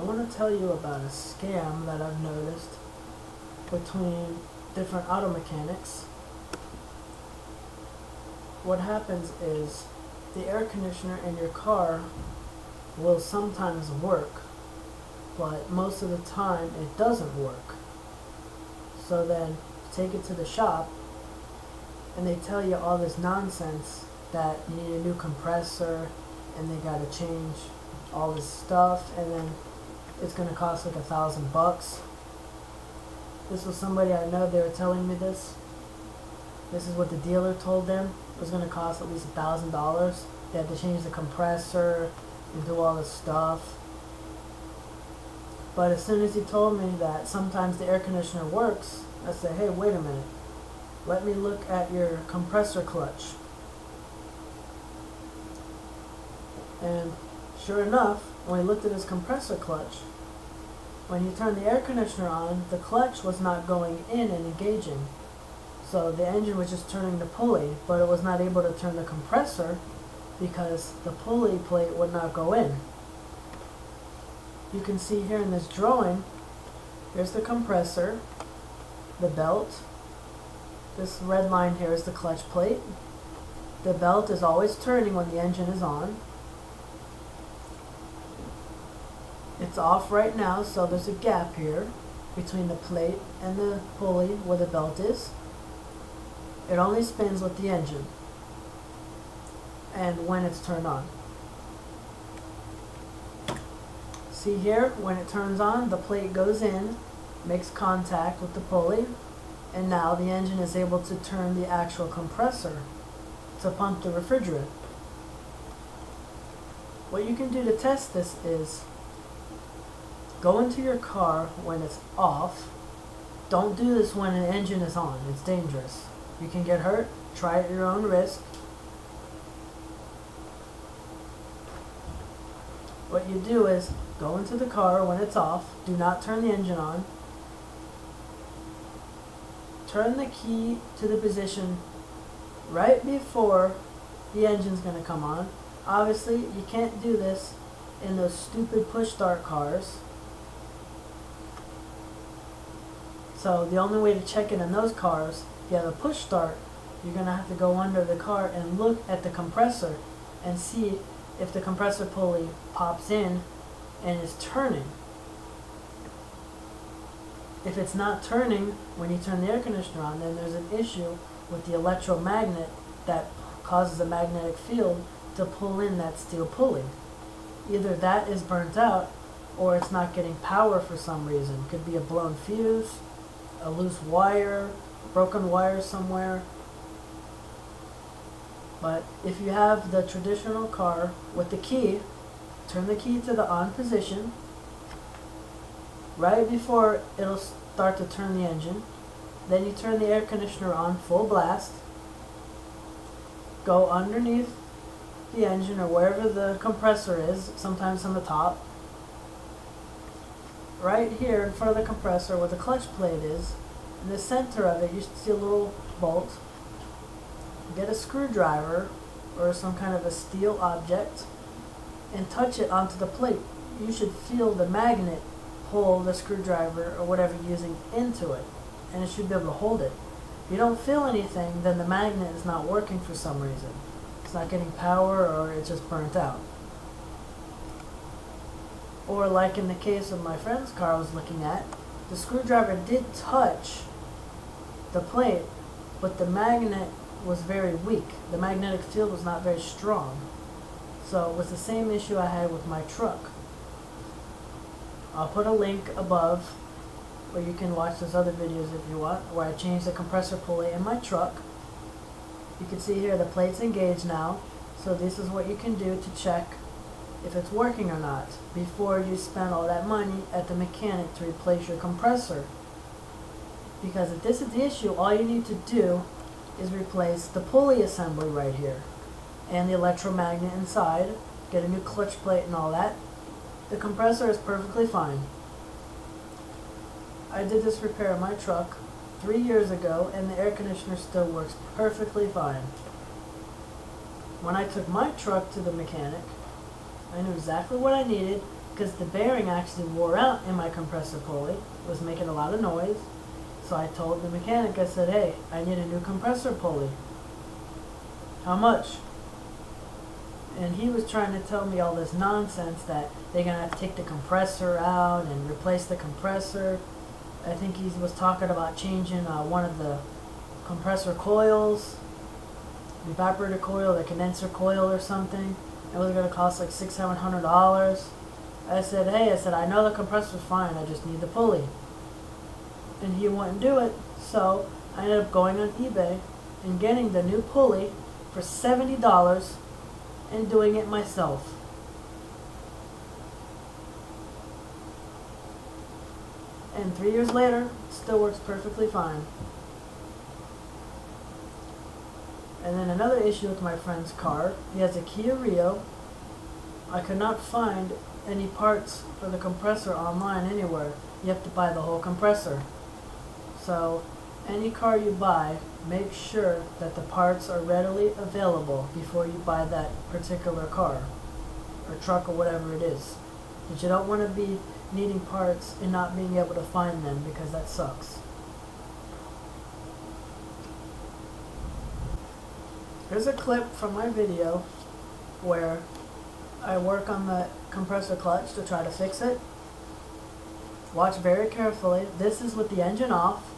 want to tell you about a scam that I've noticed between different auto mechanics. What happens is the air conditioner in your car will sometimes work, but most of the time it doesn't work. So then take it to the shop and they tell you all this nonsense that you need a new compressor and they gotta change all this stuff, and then it's gonna cost like $1,000. This was somebody I know, they were telling me this. This is what the dealer told them. It was gonna cost at least $1,000. They had to change the compressor and do all this stuff. But as soon as he told me that sometimes the air conditioner works, I said, hey, wait a minute. Let me look at your compressor clutch. And sure enough, when he looked at his compressor clutch, when he turned the air conditioner on, the clutch was not going in and engaging. So the engine was just turning the pulley, but it was not able to turn the compressor because the pulley plate would not go in. You can see here in this drawing, here's the compressor, the belt. This red line here is the clutch plate. The belt is always turning when the engine is on. It's off right now, so there's a gap here between the plate and the pulley where the belt is. It only spins with the engine and when it's turned on. See here, when it turns on, the plate goes in, makes contact with the pulley, and now the engine is able to turn the actual compressor to pump the refrigerant. What you can do to test this is go into your car when it's off. Don't do this when an engine is on. It's dangerous. You can get hurt. Try at your own risk. What you do is go into the car when it's off. Do not turn the engine on. Turn the key to the position right before the engine's going to come on. Obviously, you can't do this in those stupid push start cars. So the only way to check it in those cars, if you have a push start, you're going to have to go under the car and look at the compressor and see if the compressor pulley pops in and is turning. If it's not turning when you turn the air conditioner on, then there's an issue with the electromagnet that causes a magnetic field to pull in that steel pulley. Either that is burnt out or it's not getting power for some reason. It could be a blown fuse, a loose wire, broken wire somewhere. But if you have the traditional car with the key, turn the key to the on position right before it'll start to turn the engine. Then you turn the air conditioner on full blast. Go underneath the engine or wherever the compressor is, sometimes on the top. Right here in front of the compressor where the clutch plate is, in the center of it you see a little bolt. Get a screwdriver or some kind of a steel object and touch it onto the plate. You should feel the magnet pull the screwdriver or whatever you're using into it, and it should be able to hold it. If you don't feel anything, then the magnet is not working for some reason. It's not getting power or it's just burnt out. Or like in the case of my friend's car I was looking at, the screwdriver did touch the plate, but the magnet was very weak. The magnetic field was not very strong. So it was the same issue I had with my truck. I'll put a link above where you can watch those other videos if you want, where I changed the compressor pulley in my truck. You can see here the plate's engaged now. So this is what you can do to check if it's working or not before you spend all that money at the mechanic to replace your compressor. Because if this is the issue, all you need to do is replace the pulley assembly right here and the electromagnet inside, get a new clutch plate and all that. The compressor is perfectly fine. I did this repair on my truck 3 years ago and the air conditioner still works perfectly fine. When I took my truck to the mechanic, I knew exactly what I needed because the bearing actually wore out in my compressor pulley. It was making a lot of noise. So I told the mechanic, I said, hey, I need a new compressor pulley. How much? And he was trying to tell me all this nonsense that they're going to have to take the compressor out and replace the compressor. I think he was talking about changing one of the compressor coils, the evaporator coil, the condenser coil or something. It was going to cost like $600-700. I said, hey, I know the compressor's fine, I just need the pulley. And he wouldn't do it, so I ended up going on eBay and getting the new pulley for $70 and doing it myself. And 3 years later, it still works perfectly fine. And then another issue with my friend's car, he has a Kia Rio. I could not find any parts for the compressor online anywhere. You have to buy the whole compressor. So, any car you buy, make sure that the parts are readily available before you buy that particular car, or truck, or whatever it is. But you don't want to be needing parts and not being able to find them, because that sucks. Here's a clip from my video where I work on the compressor clutch to try to fix it. Watch very carefully. This is with the engine off.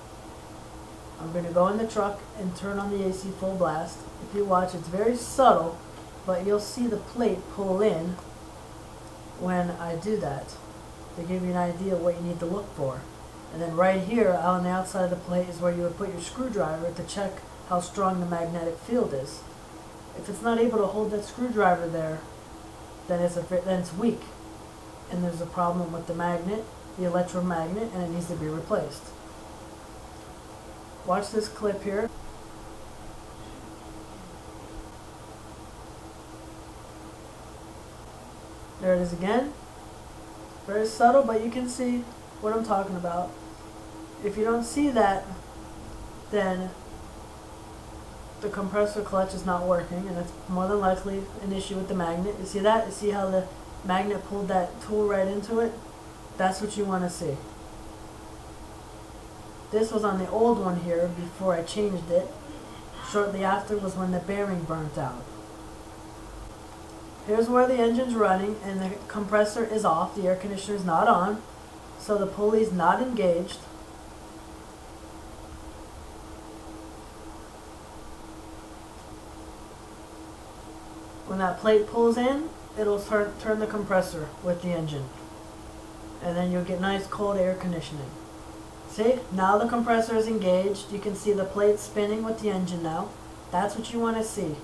I'm going to go in the truck and turn on the AC full blast. If you watch, it's very subtle, but you'll see the plate pull in when I do that, to give you an idea of what you need to look for. And then right here on the outside of the plate is where you would put your screwdriver to check how strong the magnetic field is. If it's not able to hold that screwdriver there, then it's weak, and there's a problem with the magnet, the electromagnet, and it needs to be replaced. Watch this clip here. There it is again. Very subtle, but you can see what I'm talking about. If you don't see that, then the compressor clutch is not working, and it's more than likely an issue with the magnet. You see that? You see how the magnet pulled that tool right into it? That's what you want to see. This was on the old one here before I changed it. Shortly after was when the bearing burnt out. Here's where the engine's running and the compressor is off, the air conditioner is not on, so the pulley's not engaged. When that plate pulls in, it'll turn the compressor with the engine. And then you'll get nice cold air conditioning. See, now the compressor is engaged. You can see the plate spinning with the engine now. That's what you want to see.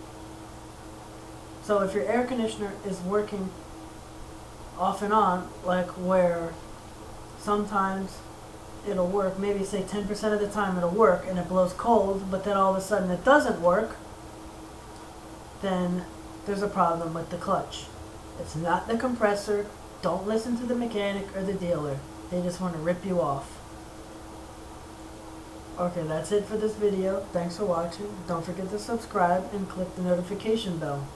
So if your air conditioner is working off and on, like where sometimes it'll work, maybe say 10% of the time it'll work and it blows cold, but then all of a sudden it doesn't work, then there's a problem with the clutch. It's not the compressor. Don't listen to the mechanic or the dealer. They just want to rip you off. Okay, that's it for this video. Thanks for watching. Don't forget to subscribe and click the notification bell.